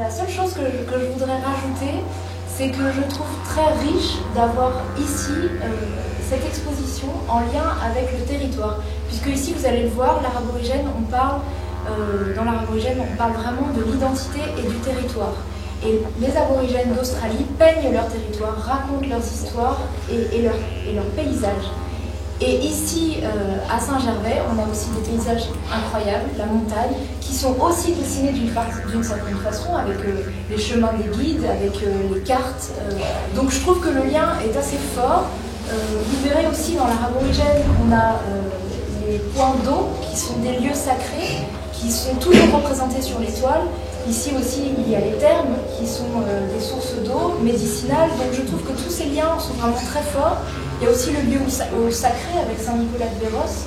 La seule chose que je voudrais rajouter, c'est que je trouve très riche d'avoir ici cette exposition en lien avec le territoire. Puisque ici, vous allez le voir, l'art aborigène, dans l'art aborigène, on parle vraiment de l'identité et du territoire. Et les aborigènes d'Australie peignent leur territoire, racontent leurs histoires et leurs paysages. Et ici, à Saint-Gervais, on a aussi des paysages incroyables, la montagne, qui sont aussi dessinés d'une certaine façon, avec les chemins des guides, avec les cartes. Donc je trouve que le lien est assez fort. Vous verrez aussi dans l'art aborigène, on a les points d'eau, qui sont des lieux sacrés, qui sont toujours représentés sur les toiles. Ici aussi, il y a les thermes, qui sont des sources d'eau médicinales. Donc je trouve que tous ces liens sont vraiment très forts. Il y a aussi le lieu au sacré avec Saint-Nicolas de Béros.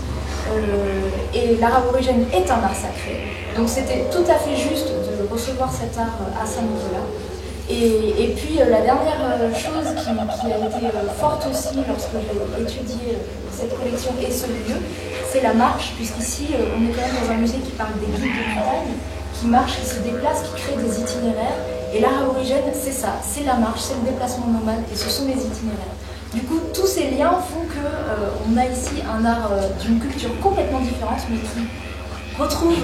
Et l'art aborigène est un art sacré. Donc c'était tout à fait juste de recevoir cet art à Saint-Nicolas. Et puis la dernière chose qui a été forte aussi lorsque j'ai étudié cette collection et ce lieu, c'est la marche, puisqu'ici on est quand même dans un musée qui parle des guides de montagne, qui marchent, qui se déplacent, qui créent des itinéraires. Et l'art aborigène, c'est ça, c'est la marche, c'est le déplacement nomade, et ce sont les itinéraires. Du coup, tous ces liens font qu'on a ici un art d'une culture complètement différente, mais qui retrouve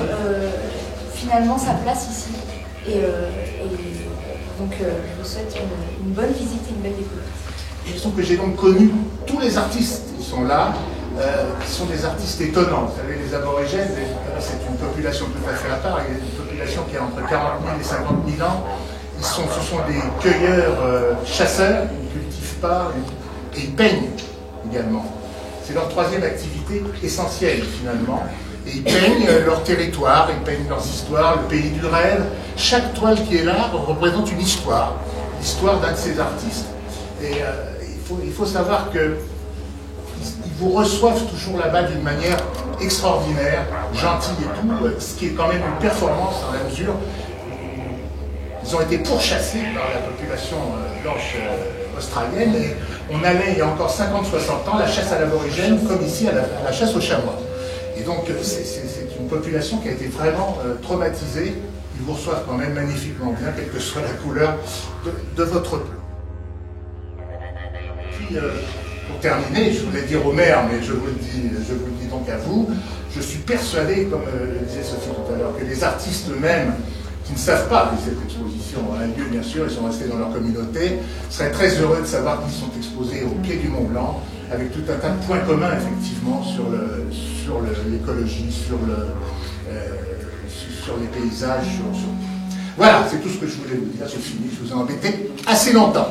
finalement sa place ici. Et donc, je vous souhaite une bonne visite et une belle découverte. Il semble que j'ai donc connu tous les artistes qui sont là, qui sont des artistes étonnants. Vous savez, les aborigènes, c'est une population tout à fait à part, il y a une population qui a entre 40 000 et 50 000 ans. Ce sont des cueilleurs-chasseurs, ils ne cultivent pas, et ils peignent également. C'est leur troisième activité essentielle finalement. Et ils peignent leur territoire, ils peignent leurs histoires, le pays du rêve. Chaque toile qui est là représente une histoire, l'histoire d'un de ces artistes. Et il faut savoir qu'ils vous reçoivent toujours là-bas d'une manière extraordinaire, gentille et tout, ce qui est quand même une performance dans la mesure. Ils ont été pourchassés par la population blanche australienne et on allait, il y a encore 50-60 ans, la chasse à l'aborigène comme ici à la chasse aux chamois. Et donc c'est une population qui a été vraiment traumatisée. Ils vous reçoivent quand même magnifiquement bien, quelle que soit la couleur de votre peau. Puis, pour terminer, je voulais dire au maire, mais je vous le dis donc à vous, je suis persuadé, comme le disait Sophie tout à l'heure, que les artistes eux-mêmes, qui ne savent pas que cette exposition a lieu, bien sûr, ils sont restés dans leur communauté, seraient très heureux de savoir qu'ils sont exposés au pied du Mont Blanc, avec tout un tas de points communs, effectivement, sur l'écologie, sur les paysages. Voilà, c'est tout ce que je voulais vous dire, c'est fini, je vous ai embêté assez longtemps.